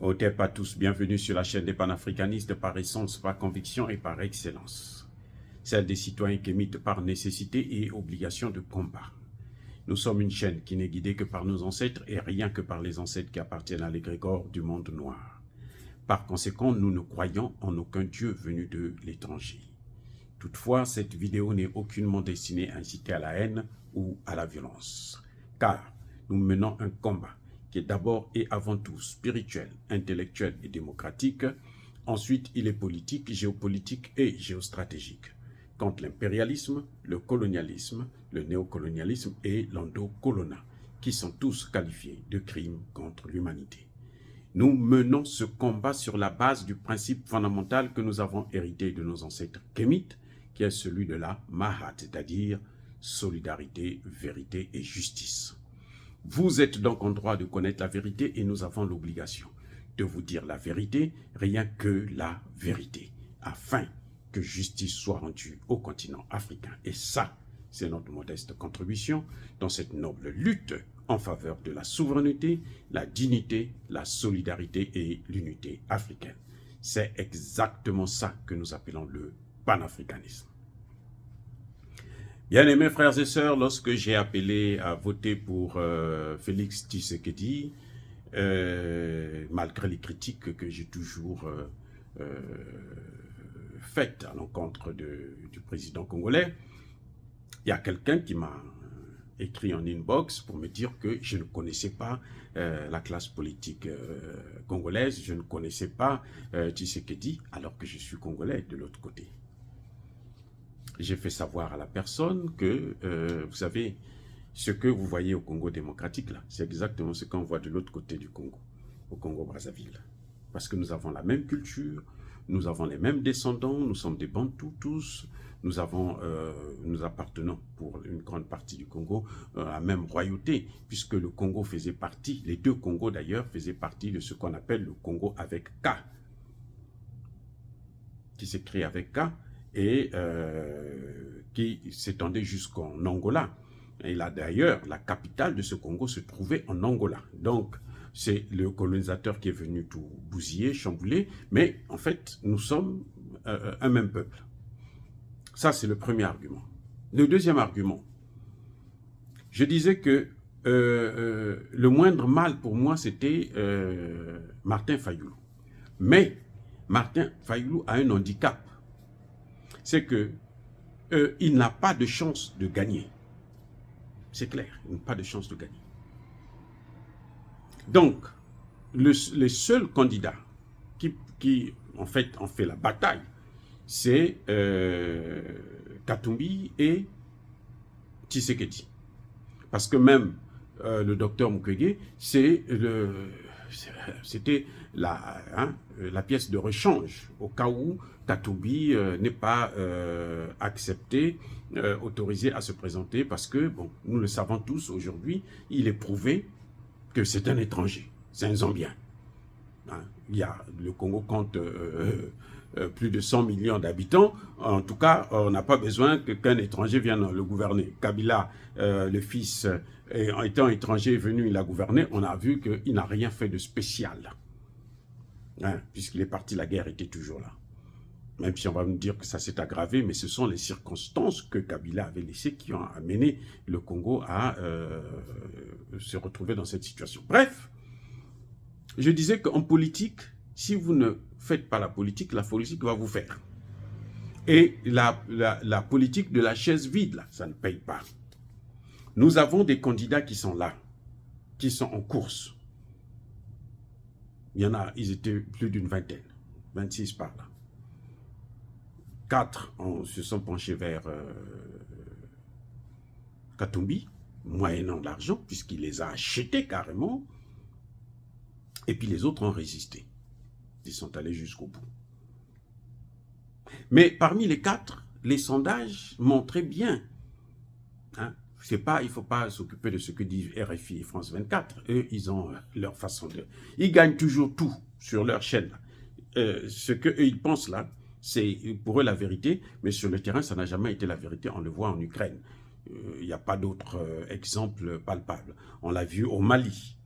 Au TEP à tous, bienvenue sur la chaîne des panafricanistes par essence, par conviction et par excellence. Celle des citoyens qui émitent par nécessité et obligation de combat. Nous sommes une chaîne qui n'est guidée que par nos ancêtres et rien que par les ancêtres qui appartiennent à l'égrégore du monde noir. Par conséquent, nous ne croyons en aucun Dieu venu de l'étranger. Toutefois, cette vidéo n'est aucunement destinée à inciter à la haine ou à la violence. Car nous menons un combat qui est d'abord et avant tout spirituel, intellectuel et démocratique. Ensuite, il est politique, géopolitique et géostratégique, contre l'impérialisme, le colonialisme, le néocolonialisme et l'endocolonat, qui sont tous qualifiés de crimes contre l'humanité. Nous menons ce combat sur la base du principe fondamental que nous avons hérité de nos ancêtres kémites, qui est celui de la Mahat, c'est-à-dire solidarité, vérité et justice. Vous êtes donc en droit de connaître la vérité et nous avons l'obligation de vous dire la vérité, rien que la vérité, afin que justice soit rendue au continent africain. Et ça, c'est notre modeste contribution dans cette noble lutte en faveur de la souveraineté, la dignité, la solidarité et l'unité africaine. C'est exactement ça que nous appelons le panafricanisme. Bien-aimés frères et sœurs, lorsque j'ai appelé à voter pour Félix Tshisekedi, malgré les critiques que j'ai toujours faites à l'encontre du président congolais, il y a quelqu'un qui m'a écrit en inbox pour me dire que je ne connaissais pas la classe politique congolaise, je ne connaissais pas Tshisekedi, alors que je suis congolais de l'autre côté. J'ai fait savoir à la personne que, vous savez, ce que vous voyez au Congo démocratique, là, c'est exactement ce qu'on voit de l'autre côté du Congo, au Congo-Brazzaville. Parce que nous avons la même culture, nous avons les mêmes descendants, nous sommes des Bantous tous, nous appartenons pour une grande partie du Congo à la même royauté, puisque le Congo faisait partie, les deux Congos d'ailleurs, faisaient partie de ce qu'on appelle le Congo avec K, qui s'écrit avec K, et qui s'étendait jusqu'en Angola. Et là d'ailleurs, la capitale de ce Congo se trouvait en Angola. Donc, c'est le colonisateur qui est venu tout bousiller, chambouler, mais en fait, nous sommes un même peuple. Ça, c'est le premier argument. Le deuxième argument, je disais que le moindre mal pour moi, c'était Martin Fayulu. Mais Martin Fayulu a un handicap. C'est qu'il n'a pas de chance de gagner. C'est clair, il n'a pas de chance de gagner. Donc, les seuls candidats qui en fait, ont fait la bataille, c'est Katumbi et Tshisekedi. Parce que même le docteur Mukwege, c'était la pièce de rechange au cas où Katumbi n'est pas accepté, autorisé à se présenter, parce que, bon, nous le savons tous aujourd'hui, il est prouvé que c'est un étranger, c'est un Zambien. Hein, le Congo compte plus de 100 millions d'habitants. En tout cas, on n'a pas besoin qu'un étranger vienne le gouverner. Kabila, le fils, étant étranger venu, il a gouverné. On a vu qu'il n'a rien fait de spécial. Hein, puisqu'il est parti, la guerre était toujours là. Même si on va nous dire que ça s'est aggravé, mais ce sont les circonstances que Kabila avait laissées qui ont amené le Congo à se retrouver dans cette situation. Bref, je disais qu'en politique, si vous ne faites pas la politique va vous faire. Et la politique de la chaise vide, là, ça ne paye pas. Nous avons des candidats qui sont là, qui sont en course. Il y en a, ils étaient plus d'une vingtaine, 26 par là. 4 se sont penchés vers Katumbi, moyennant de l'argent, puisqu'il les a achetés carrément. Et puis les autres ont résisté. Ils sont allés jusqu'au bout. Mais parmi les 4, les sondages montraient bien. Hein, il ne faut pas s'occuper de ce que disent RFI et France 24. Eux, ils ont leur façon de... Ils gagnent toujours tout sur leur chaîne. Ce qu'eux, ils pensent là, c'est pour eux la vérité, mais sur le terrain, ça n'a jamais été la vérité. On le voit en Ukraine. Il n'y a pas d'autres exemples palpables. On l'a vu au Mali.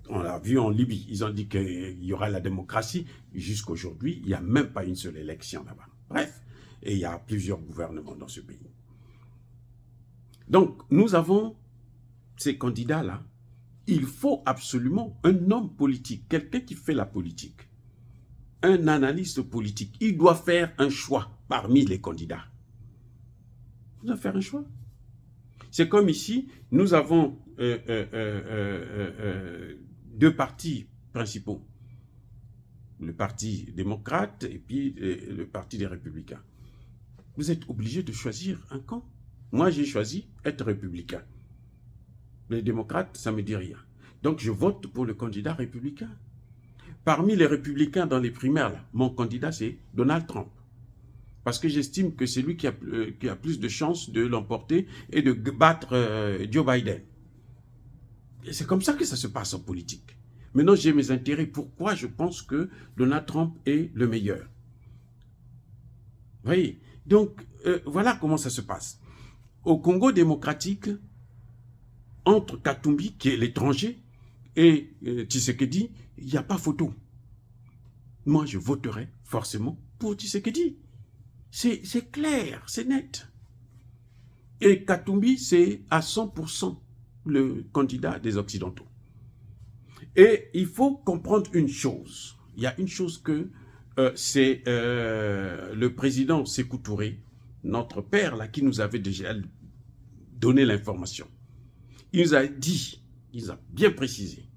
On l'a vu en Libye. Ils ont dit qu'il y aura la démocratie. Jusqu'à aujourd'hui, il n'y a même pas une seule élection là-bas. Bref, et il y a plusieurs gouvernements dans ce pays. Donc, nous avons ces candidats-là. Il faut absolument un homme politique, quelqu'un qui fait la politique, un analyste politique. Il doit faire un choix parmi les candidats. Il doit faire un choix. C'est comme ici, nous avons deux partis principaux. Le parti démocrate et puis le parti des républicains. Vous êtes obligé de choisir un camp. Moi, j'ai choisi être républicain. Les démocrates, ça ne me dit rien. Donc, je vote pour le candidat républicain. Parmi les républicains dans les primaires, là, mon candidat, c'est Donald Trump. Parce que j'estime que c'est lui qui a plus de chances de l'emporter et de battre Joe Biden. Et c'est comme ça que ça se passe en politique. Maintenant, j'ai mes intérêts. Pourquoi je pense que Donald Trump est le meilleur? Vous voyez? Donc, voilà comment ça se passe. Au Congo démocratique, entre Katumbi, qui est l'étranger, et Tshisekedi, il n'y a pas photo. Moi, je voterai forcément pour Tshisekedi. C'est clair, c'est net. Et Katumbi, c'est à 100% le candidat des Occidentaux. Et il faut comprendre une chose. Il y a une chose que c'est le président Sékou Touré, notre père, là, qui nous avait déjà donné l'information. Il nous a dit, il a bien précisé,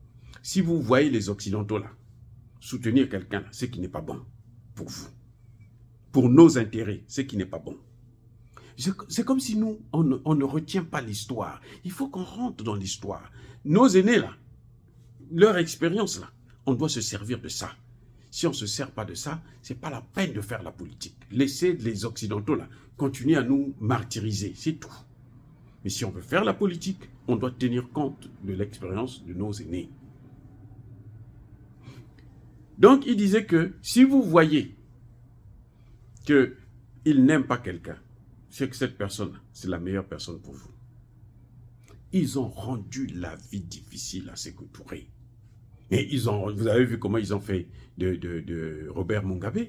si vous voyez les Occidentaux là, soutenir quelqu'un, c'est qui n'est pas bon pour vous. Pour nos intérêts, c'est qui n'est pas bon. C'est comme si nous, on ne retient pas l'histoire. Il faut qu'on rentre dans l'histoire. Nos aînés là, leur expérience là, on doit se servir de ça. Si on ne se sert pas de ça, ce n'est pas la peine de faire la politique. Laissez les Occidentaux là continuer à nous martyriser, c'est tout. Mais si on veut faire la politique, on doit tenir compte de l'expérience de nos aînés. Donc, il disait que si vous voyez qu'il n'aime pas quelqu'un, c'est que cette personne, c'est la meilleure personne pour vous. Ils ont rendu la vie difficile à Sékou Touré. Et vous avez vu comment ils ont fait de Robert Mugabe.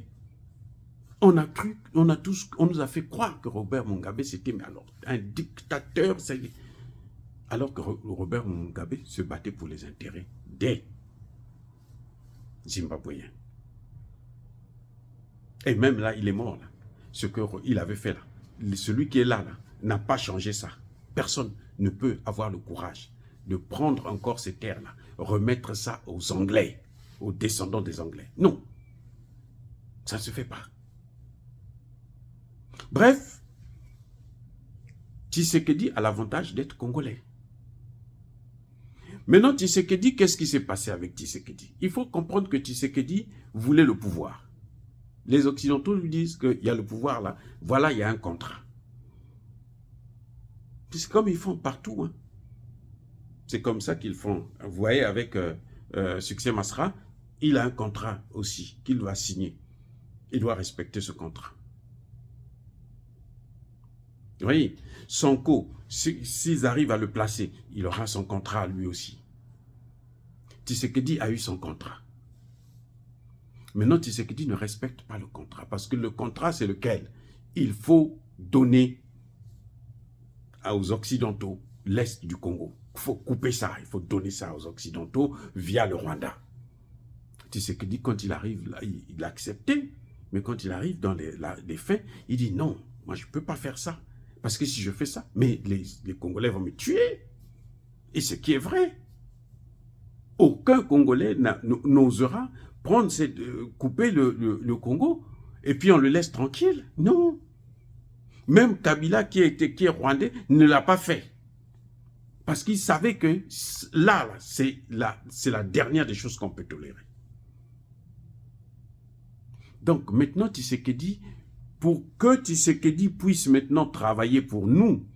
On nous a fait croire que Robert Mugabe, c'était un dictateur. Alors que Robert Mugabe se battait pour les intérêts des Zimbabwéens. Et même là, il est mort. Là. Ce qu'il avait fait là. Celui qui est là, n'a pas changé ça. Personne ne peut avoir le courage de prendre encore ces terres-là, remettre ça aux Anglais, aux descendants des Anglais. Non. Ça ne se fait pas. Bref, Tshisekedi a l'avantage d'être congolais. Maintenant, Tshisekedi, qu'est-ce qui s'est passé avec Tshisekedi? Il faut comprendre que Tshisekedi voulait le pouvoir. Les Occidentaux lui disent qu'il y a le pouvoir là. Voilà, il y a un contrat. C'est comme ils font partout. Hein. C'est comme ça qu'ils font. Vous voyez, avec Succès Masra, il a un contrat aussi qu'il doit signer. Il doit respecter ce contrat. Vous voyez, Sonko, s'ils arrivent à le placer, il aura son contrat lui aussi. Tshisekedi a eu son contrat. Maintenant, Tshisekedi ne respecte pas le contrat. Parce que le contrat, c'est lequel? Il faut donner aux Occidentaux l'Est du Congo. Il faut couper ça. Il faut donner ça aux Occidentaux via le Rwanda. Tshisekedi, quand il arrive là, il a accepté. Mais quand il arrive dans les faits, il dit non, moi je ne peux pas faire ça. Parce que si je fais ça, mais les Congolais vont me tuer. Et ce qui est vrai. Aucun Congolais n'osera couper le Congo et puis on le laisse tranquille. Non. Même Kabila qui est rwandais ne l'a pas fait. Parce qu'il savait que là c'est la dernière des choses qu'on peut tolérer. Donc maintenant Tshisekedi, pour que Tshisekedi puisse maintenant travailler pour nous,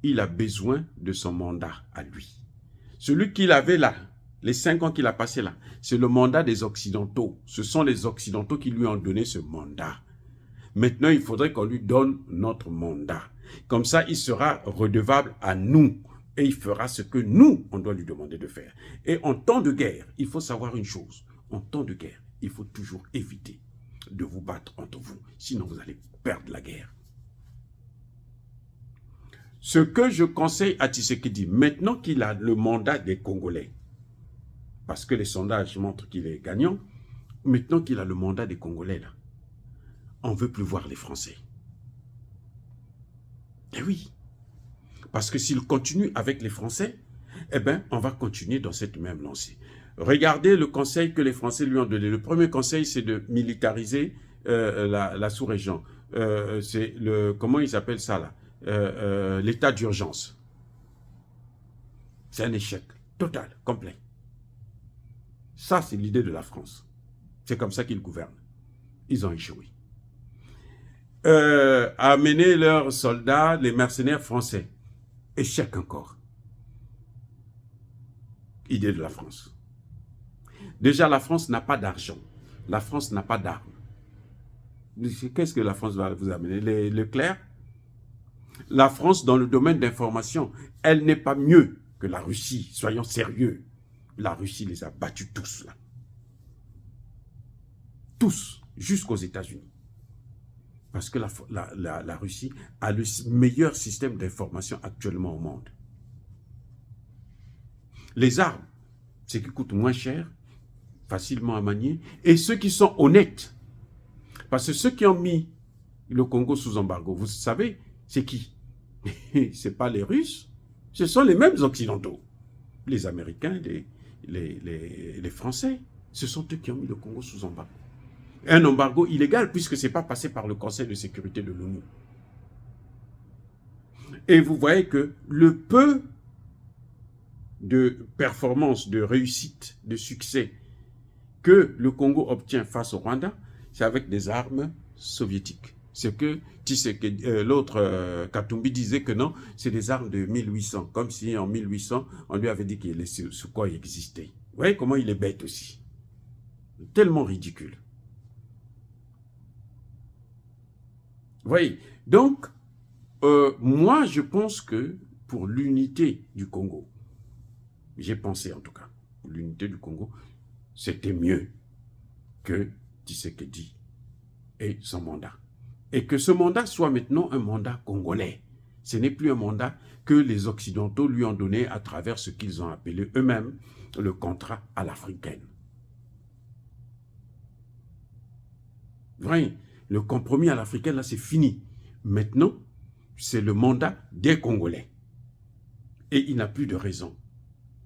il a besoin de son mandat à lui. Celui qu'il avait là, les 5 ans qu'il a passé là, c'est le mandat des Occidentaux. Ce sont les Occidentaux qui lui ont donné ce mandat. Maintenant, il faudrait qu'on lui donne notre mandat. Comme ça, il sera redevable à nous Et il fera ce que nous, on doit lui demander de faire. Et en temps de guerre, il faut savoir une chose. En temps de guerre, il faut toujours éviter de vous battre entre vous. Sinon, vous allez perdre la guerre. Ce que je conseille à Tshisekedi, maintenant qu'il a le mandat des Congolais, parce que les sondages montrent qu'il est gagnant, maintenant qu'il a le mandat des Congolais, là, on ne veut plus voir les Français. Eh oui. Parce que s'il continue avec les Français, eh bien, on va continuer dans cette même lancée. Regardez le conseil que les Français lui ont donné. Le premier conseil, c'est de militariser la sous-région. C'est le, comment ils appellent ça là, l'état d'urgence. C'est un échec total, complet. Ça, c'est l'idée de la France. C'est comme ça qu'ils gouvernent. Ils ont échoué. Amener leurs soldats, les mercenaires français. Échec encore. Idée de la France. Déjà, la France n'a pas d'argent. La France n'a pas d'armes. Qu'est-ce que la France va vous amener? Les clercs? La France, dans le domaine d'information, elle n'est pas mieux que la Russie. Soyons sérieux. La Russie les a battus tous, là. Tous, jusqu'aux États-Unis. Parce que la Russie a le meilleur système d'information actuellement au monde. Les armes, c'est qui coûte moins cher, facilement à manier, et ceux qui sont honnêtes. Parce que ceux qui ont mis le Congo sous embargo, vous savez, c'est qui? Ce n'est pas les Russes, ce sont les mêmes Occidentaux. Les Américains, les Français, ce sont eux qui ont mis le Congo sous embargo. Un embargo illégal puisque ce n'est pas passé par le Conseil de sécurité de l'ONU. Et vous voyez que le peu de performance, de réussite, de succès que le Congo obtient face au Rwanda, c'est avec des armes soviétiques. C'est que l'autre Katumbi disait que non, c'est des armes de 1800, comme si en 1800, on lui avait dit que les Sukhoi existaient. Vous voyez comment il est bête aussi. Tellement ridicule. Vous voyez, donc, moi, je pense que pour l'unité du Congo, j'ai pensé en tout cas, pour l'unité du Congo, c'était mieux que Tshisekedi et son mandat. Et que ce mandat soit maintenant un mandat congolais. Ce n'est plus un mandat que les Occidentaux lui ont donné à travers ce qu'ils ont appelé eux-mêmes le contrat à l'africaine. Vous voyez, le compromis à l'africaine, là, c'est fini. Maintenant, c'est le mandat des Congolais. Et il n'a plus de raison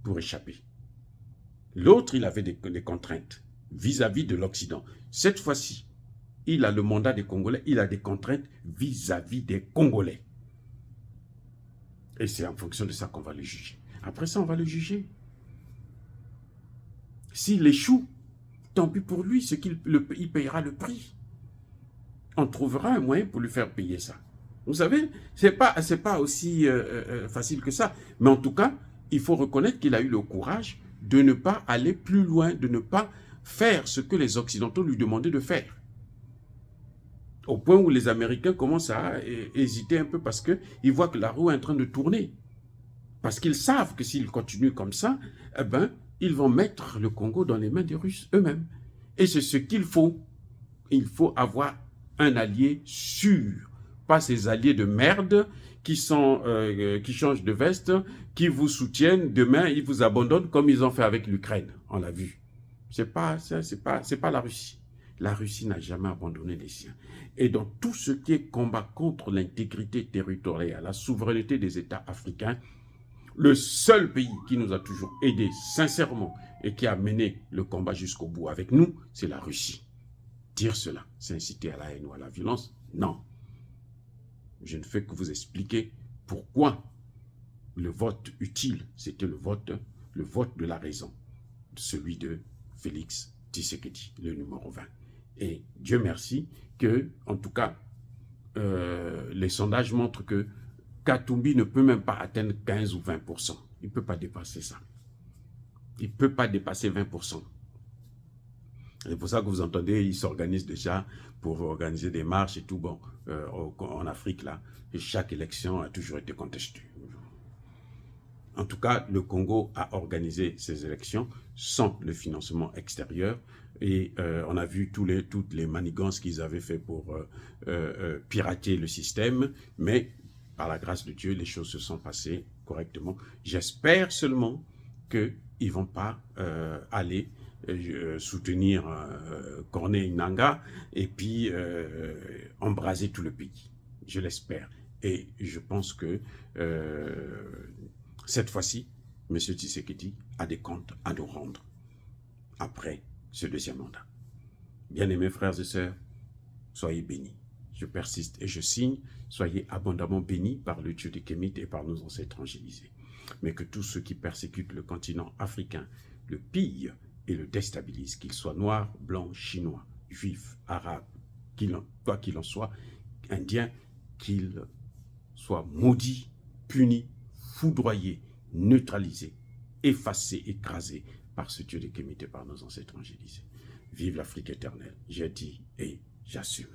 pour échapper. L'autre, il avait des contraintes vis-à-vis de l'Occident. Cette fois-ci, il a le mandat des Congolais, il a des contraintes vis-à-vis des Congolais. Et c'est en fonction de ça qu'on va le juger. Après ça, on va le juger. S'il échoue, tant pis pour lui, il payera le prix. On trouvera un moyen pour lui faire payer ça. Vous savez, c'est pas aussi facile que ça. Mais en tout cas, il faut reconnaître qu'il a eu le courage de ne pas aller plus loin, de ne pas faire ce que les Occidentaux lui demandaient de faire. Au point où les Américains commencent à hésiter un peu parce qu'ils voient que la roue est en train de tourner. Parce qu'ils savent que s'ils continuent comme ça, eh ben, ils vont mettre le Congo dans les mains des Russes eux-mêmes. Et c'est ce qu'il faut. Il faut avoir un allié sûr, pas ces alliés de merde qui changent de veste, qui vous soutiennent, demain ils vous abandonnent comme ils ont fait avec l'Ukraine, on l'a vu. C'est pas la Russie. La Russie n'a jamais abandonné les siens. Et dans tout ce qui est combat contre l'intégrité territoriale, la souveraineté des États africains, le seul pays qui nous a toujours aidés sincèrement et qui a mené le combat jusqu'au bout avec nous, c'est la Russie. Dire cela, c'est inciter à la haine ou à la violence? Non. Je ne fais que vous expliquer pourquoi le vote utile, c'était le vote de la raison, celui de Félix Tshisekedi, le numéro 20. Et Dieu merci que, en tout cas, les sondages montrent que Katumbi ne peut même pas atteindre 15 ou 20%. Il ne peut pas dépasser ça. Il ne peut pas dépasser 20%. C'est pour ça que vous entendez, ils s'organisent déjà pour organiser des marches et tout. Bon, en Afrique, là, chaque élection a toujours été contestée. En tout cas, le Congo a organisé ses élections sans le financement extérieur et on a vu toutes les manigances qu'ils avaient fait pour pirater le système, mais par la grâce de Dieu, les choses se sont passées correctement. J'espère seulement qu'ils ne vont pas aller soutenir Corneille Nangaa et puis embraser tout le pays. Je l'espère. Et je pense que cette fois-ci, M. Tshisekedi a des comptes à nous rendre après ce deuxième mandat. Bien-aimés frères et sœurs, soyez bénis. Je persiste et je signe, soyez abondamment bénis par le Dieu des Kémites et par nos ancêtres angélisés. Mais que tous ceux qui persécutent le continent africain le pillent et le déstabilisent, qu'ils soient noirs, blancs, chinois, juifs, arabes, quoi qu'il en soit, indiens, qu'ils soient maudits, punis, foudroyés, neutralisés, effacés, écrasés par ce Dieu des Kémites et par nos ancêtres angélisés. Vive l'Afrique éternelle, j'ai dit et j'assume.